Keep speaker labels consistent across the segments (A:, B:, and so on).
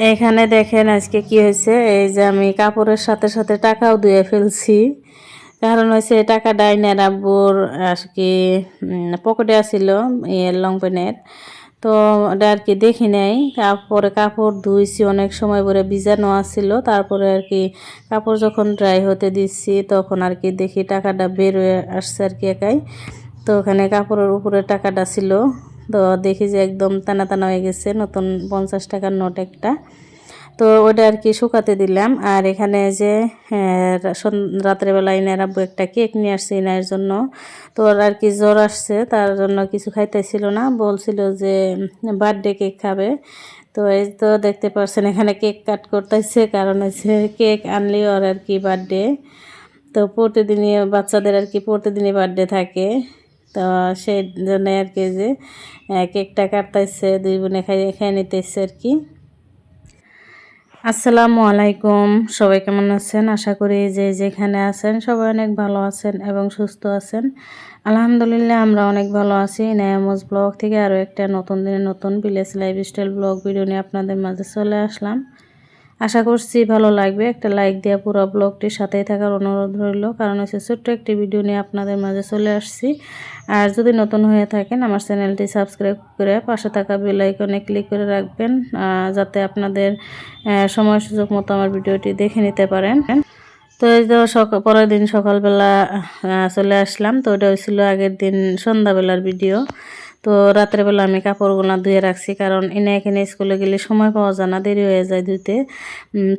A: এখানে দেখেন আজকে কি হয়েছে, এই যে আমি কাপড়ের সাথে সাথে টাকাও ধুয়ে ফেলছি। কারণ হচ্ছে টাকা ডাইনের আব্বুর আর কি পকেটে আসছিল লং পেনের। তো ওটা আর কি দেখি নাই, তারপরে কাপড় ধুইছি অনেক সময় পরে ভিজানো আসছিল। তারপরে আর কি কাপড় যখন ড্রাই হতে দিচ্ছি তখন আর কি দেখি টাকাটা বের হয়ে আসছে আর কি একাই। তো ওখানে কাপড়ের উপরে টাকাটা ছিল। তো দেখি যে একদম টানা টানা হয়ে গেছে, নতুন 50 টাকার নোট একটা। তো ওটা আর কি শুকাতে দিলাম। আর এখানে যে রাত্রেবেলা ইনার আব্বু একটা কেক নিয়ে আসছে ইনার জন্য। তো ওর আর কি জ্বর আসছে, তার জন্য কিছু খাইতেছিল না, বলছিল যে বার্থডে কেক খাবে। তো এই তো দেখতে পাচ্ছেন এখানে কেক কাট করতেছে, কারণ হচ্ছে কেক আনলি ওর আর কি বার্থডে। তো প্রতিদিনই বাচ্চাদের আর কি প্রতিদিনই বার্থডে থাকে। তো সেই জন্য আর কি যে কেকটা কাটতেছে, দুই বোনে খেয়ে নিতেছে আর কি। আসসালামু আলাইকুম, সবাই কেমন আছেন? আশা করি যে যেখানে আছেন সবাই অনেক ভালো আছেন এবং সুস্থ আছেন। আলহামদুলিল্লাহ আমরা অনেক ভালো আছি। নায়ামোজ ব্লগ থেকে আরও একটা নতুন দিনে নতুন ভিলেজ লাইফস্টাইল ব্লগ ভিডিও নিয়ে আপনাদের মাঝে চলে আসলাম। আশা করছি ভালো লাগবে। একটা লাইক দিয়ে পুরো ব্লগটির সাথেই থাকার অনুরোধ রইল, কারণ হচ্ছে ছোট্ট একটি ভিডিও নিয়ে আপনাদের মাঝে চলে আসছি। আর যদি নতুন হয়ে থাকেন আমার চ্যানেলটি সাবস্ক্রাইব করে পাশে থাকা বেল আইকনে ক্লিক করে রাখবেন, যাতে আপনাদের সময় সুযোগ মতো আমার ভিডিওটি দেখে নিতে পারেন। তো এই তো পরের দিন সকালবেলা চলে আসলাম। তো ওটা হয়েছিল আগের দিন সন্ধ্যাবেলার ভিডিও। তো রাত্রেবেলা আমি কাপড়গুলো ধুয়ে রাখছি, কারণ এখানে স্কুলে গেলে সময় পাওয়া যায় না, দেরি হয়ে যায় ধুইতে।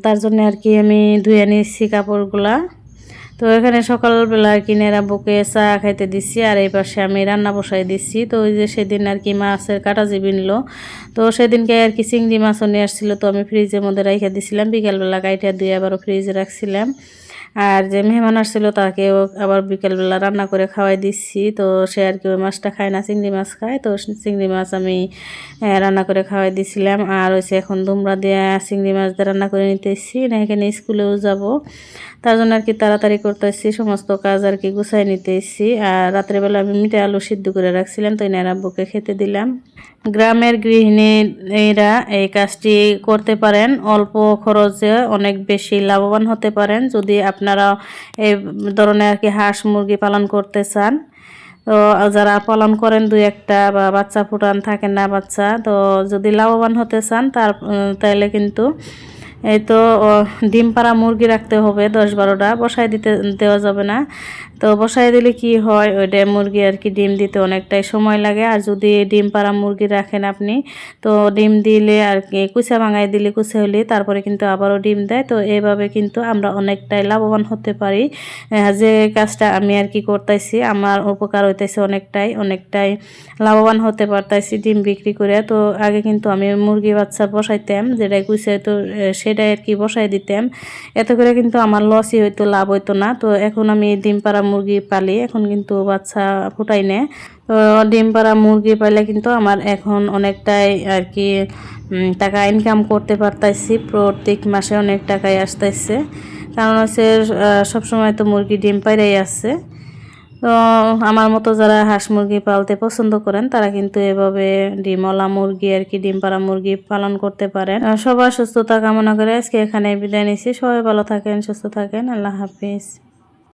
A: তার জন্য আর কি আমি ধুয়ে নিচ্ছি কাপড়গুলা। তো এখানে সকালবেলা আর কি আব্বুকে চা খাইতে দিচ্ছি, আর এই পাশে আমি রান্না বসাই দিচ্ছি। তো ওই যে সেদিন আর কি মাছের কাটাজি বিনলো, তো সেদিনকে আর কি চিংড়ি মাছও নিয়ে আসছিলো। তো আমি ফ্রিজের মধ্যে রেখে দিছিলাম, বিকেলবেলা কাইটা দিয়ে আবারও ফ্রিজে রাখছিলাম। আর যে মেহমান আসছিল তাকেও আবার বিকেলবেলা রান্না করে খাওয়াই দিচ্ছি। তো সে আর কি ওই মাছটা খায় না, চিংড়ি মাছ খায়। তো চিংড়ি মাছ আমি রান্না করে খাওয়াই দিছিলাম। আর হচ্ছে এখন দুমড়া দিয়ে চিংড়ি মাছ দিয়ে রান্না করে নিতেছি, না এখানে স্কুলেও যাব, তার জন্য আর কি তাড়াতাড়ি করতেছি, সমস্ত কাজ আর কি গুছাই নিতেছি। আর রাত্রেবেলা আমি মিঠে আলু সিদ্ধ করে রাখছিলাম, তো এনার আব্বুকে খেতে দিলাম। গ্রামের গৃহিণীরা এই কাজটি করতে পারেন, অল্প খরচে অনেক বেশি লাভবান হতে পারেন যদি আপনারা এই ধরনের আর কি হাঁস মুরগি পালন করতে চান। তো যারা পালন করেন দুই একটা বা বাচ্চা ফুটান থাকে না বাচ্চা, তো যদি লাভবান হতে চান তাহলে কিন্তু এই তো ডিম পাড়া মুরগি রাখতে হবে 10-12টা, বসায় দেওয়া যাবে না। তো বসায় দিলে কি হয়, ওইটা মুরগি আর কি ডিম দিতে অনেকটাই সময় লাগে। আর যদি ডিম পাড়া মুরগি রাখেন আপনি, তো ডিম দিলে আর কি কুচা ভাঙাই দিলে কুচা হলে তারপরে কিন্তু আবারও ডিম দেয়। তো এইভাবে কিন্তু আমরা অনেকটাই লাভবান হতে পারি। যে কাজটা আমি আর কি করতেছি আমার উপকার হইতেছে, অনেকটাই লাভবান হতে পারতেছি ডিম বিক্রি করে। তো আগে কিন্তু আমি মুরগি বাচ্চা বসাইতাম, যেটাই কুচে তো সেটাই আর কি বসাই দিতাম, এতে করে কিন্তু আমার লসই হইতো, লাভ হইতো না। তো এখন আমি ডিম পাড়া মুরগি পালি, এখন কিন্তু বাচ্চা ফুটাই না। তো ডিম পাড়া মুরগি পাইলে কিন্তু আমার এখন অনেকটাই আর কি টাকা ইনকাম করতে পারতাইছি, প্রত্যেক মাসে অনেক টাকাই আসতেছে। কারণ হচ্ছে সবসময় তো মুরগি ডিম পাইরাই আছে। তো আমার মতো যারা হাঁস মুরগি পালতে পছন্দ করেন তারা কিন্তু এভাবে ডিমওয়ালা মুরগি আর কি ডিম পাড়া মুরগি পালন করতে পারেন। সবার সুস্থতা কামনা করে আজকে এখানে বিদায় নিচ্ছি। সবাই ভালো থাকেন, সুস্থ থাকেন, আল্লাহ হাফিজ।